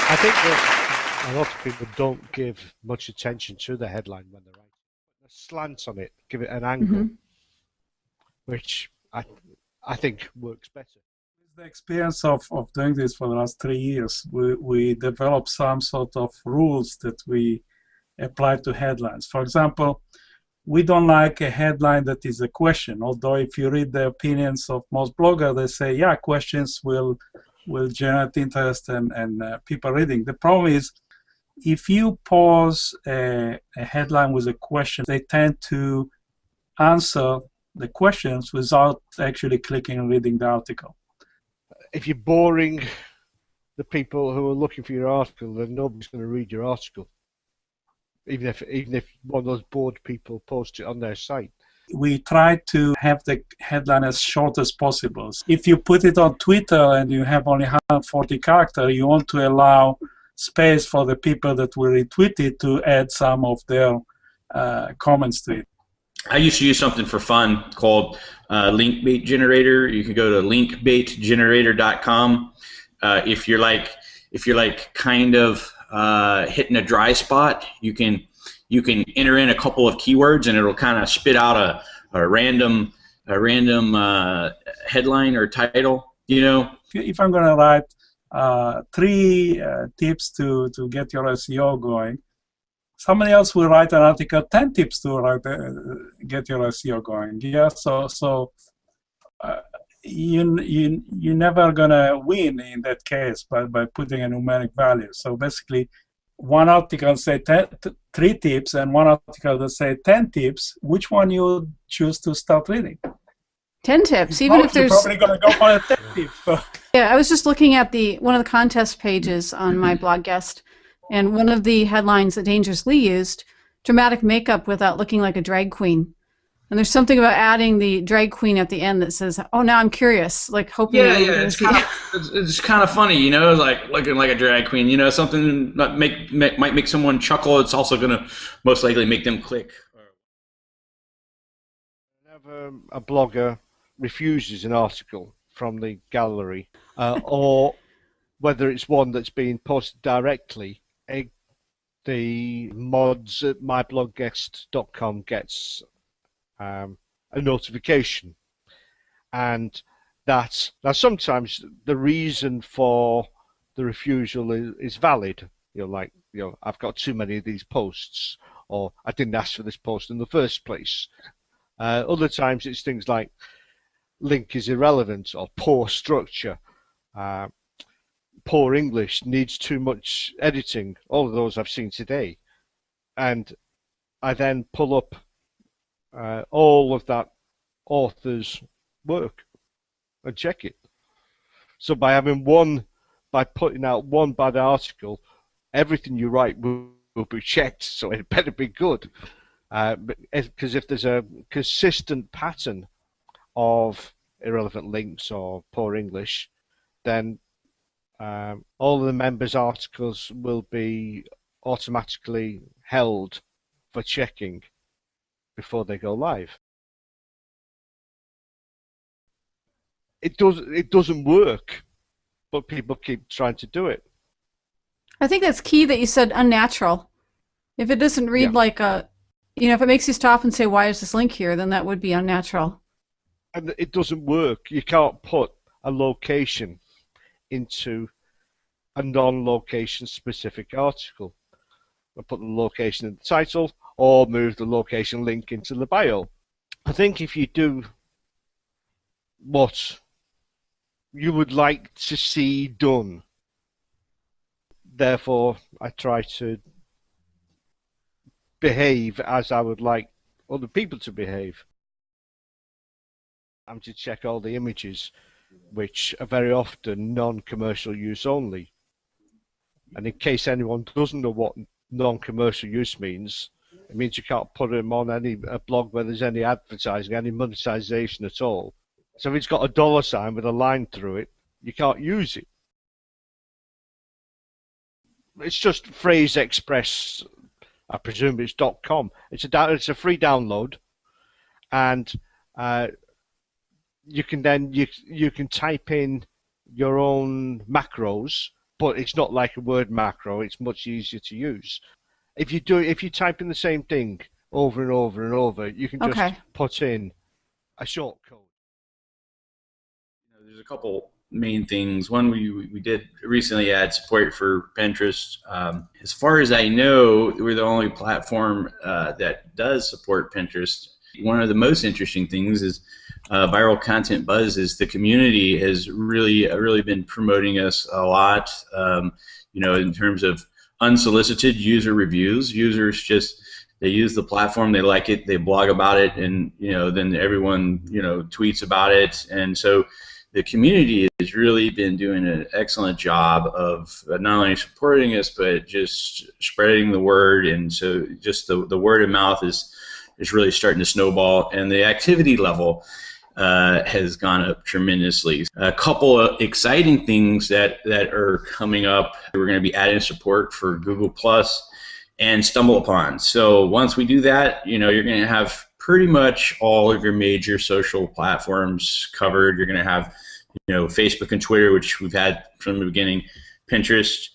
I think that a lot of people don't give much attention to the headline when they're writing. A slant on it, give it an angle, which I think works better. With the experience of doing this for the last 3 years, we developed some sort of rules that we apply to headlines. For example, we don't like a headline that is a question, although if you read the opinions of most bloggers, they say, yeah, questions will generate interest and people reading. The problem is, if you pose a headline with a question, they tend to answer the questions without actually clicking and reading the article. If you're boring the people who are looking for your article, then nobody's going to read your article. Even if one of those bored people post it on their site. We try to have the headline as short as possible. If you put it on Twitter and you have only 140 characters, you want to allow space for the people that will retweet it to add some of their comments to it. I used to use something for fun called link bait generator. You can go to linkbaitgenerator.com. If you're like kind of hitting a dry spot, you can enter in a couple of keywords and it'll kind of spit out a random headline or title. You know, if I'm going to write 3 tips to get your SEO going, somebody else will write an article 10 tips to get your SEO going. Yeah, so you're never gonna win in that case by putting a numeric value. So basically, one article say 3 tips and one article that say 10 tips. Which one you choose to start reading? 10 tips, even if there's. You're probably gonna go for a 10 tip. Yeah, I was just looking at one of the contest pages on MyBlogGuest, and one of the headlines that Dangerous Lee used, dramatic makeup without looking like a drag queen. And there's something about adding the drag queen at the end that says, "Oh, now I'm curious," like hoping. Yeah, it's kind of funny, you know, like looking like a drag queen. You know, something that might make someone chuckle. It's also going to most likely make them click. Whenever a blogger refuses an article from the gallery, or whether it's one that's being posted directly, the mods at MyBlogGuest.com gets a notification, and that's now sometimes the reason for the refusal is valid. I've got too many of these posts, or I didn't ask for this post in the first place. Other times it's things like link is irrelevant, or poor structure, poor English, needs too much editing. All of those I've seen today, and I then pull up all of that author's work and check it. So by putting out one bad article, everything you write will be checked, so it better be good. Because if there's a consistent pattern of irrelevant links or poor English, then all of the members' articles will be automatically held for checking before they go live. It doesn't work, but people keep trying to do it. I think that's key that you said unnatural. If it doesn't read like a, if it makes you stop and say, why is this link here, then that would be unnatural. And it doesn't work. You can't put a location into a non-location specific article. Or put the location in the title, or move the location link into the bio. I think if you do what you would like to see done, therefore I try to behave as I would like other people to behave. I'm to check all the images, which are very often non-commercial use only. And in case anyone doesn't know what non-commercial use means, it means you can't put them on a blog where there's any advertising, any monetization at all. So if it's got a $ with a line through it, you can't use it. It's just Phrase Express. I presume it's .com. It's a free download, and you can type in your own macros but it's not like a word macro. It's much easier to use. If you type in the same thing over and over and over, you can just put in a short code. There's a couple main things. One, we did recently add support for Pinterest. As far as I know, we're the only platform that does support Pinterest. One of the most interesting things is Viral Content Buzz is the community has really been promoting us a lot. In terms of unsolicited user reviews. Users they use the platform, they like it, they blog about it, and then everyone tweets about it, and so the community has really been doing an excellent job of not only supporting us but just spreading the word, and so just the word of mouth is really starting to snowball, and the activity level has gone up tremendously. A couple of exciting things that are coming up. We're going to be adding support for Google Plus and StumbleUpon. So once we do that, you're going to have pretty much all of your major social platforms covered. You're going to have, Facebook and Twitter, which we've had from the beginning, Pinterest,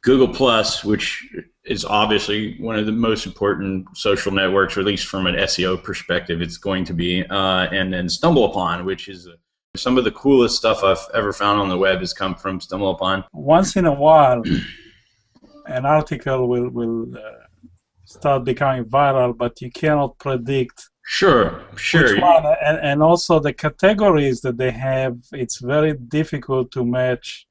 Google Plus, which is obviously one of the most important social networks, or at least from an SEO perspective, it's going to be, and then StumbleUpon, which is some of the coolest stuff I've ever found on the web has come from StumbleUpon. Once in a while, an article will start becoming viral, but you cannot predict Sure. which one. And also the categories that they have, it's very difficult to match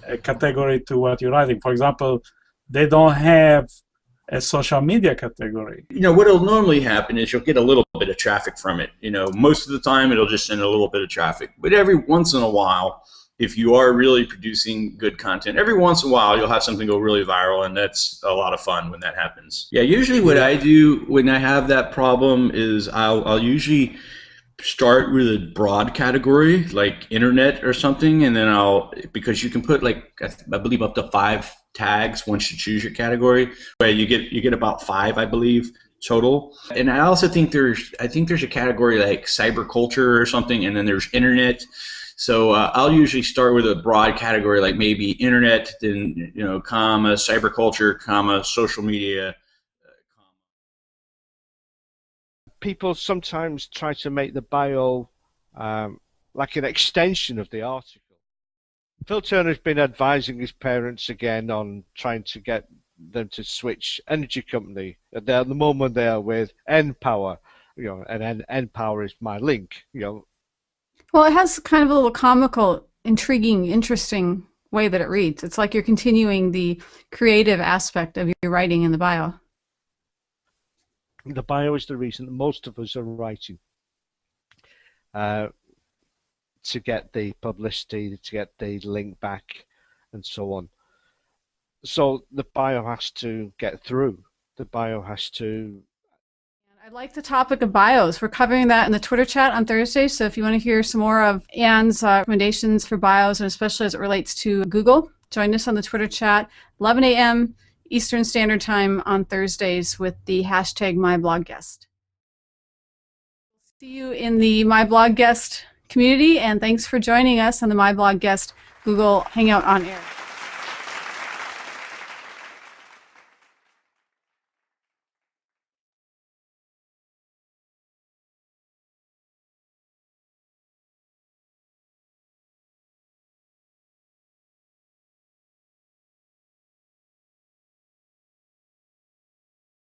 a category to what you're writing. For example, they don't have a social media category. What'll normally happen is you'll get a little bit of traffic from it. Most of the time it'll just send a little bit of traffic. But every once in a while, if you are really producing good content, every once in a while you'll have something go really viral, and that's a lot of fun when that happens. Yeah, usually what I do when I have that problem is I'll usually start with a broad category like internet or something, and then because you can put I believe up to 5 tags once you choose your category, where you get about 5, I believe, total. And I also think there's a category like cyberculture or something, and then there's internet. So I'll usually start with a broad category like maybe internet, then comma cyberculture, comma social media. People sometimes try to make the bio like an extension of the article. Phil Turner's been advising his parents again on trying to get them to switch energy company. At the moment they are with npower, and npower is my link, Well, it has kind of a little comical, intriguing, interesting way that it reads. It's like you're continuing the creative aspect of your writing in the bio. The bio is the reason that most of us are writing. To get the publicity, to get the link back, and so on. So the bio has to get through. The bio has to... I like the topic of bios. We're covering that in the Twitter chat on Thursday, so if you want to hear some more of Anne's recommendations for bios, and especially as it relates to Google, join us on the Twitter chat, 11 a.m. Eastern Standard Time on Thursdays with the hashtag MyBlogGuest. See you in the MyBlogGuest community, and thanks for joining us on the MyBlogGuest Google Hangout on Air.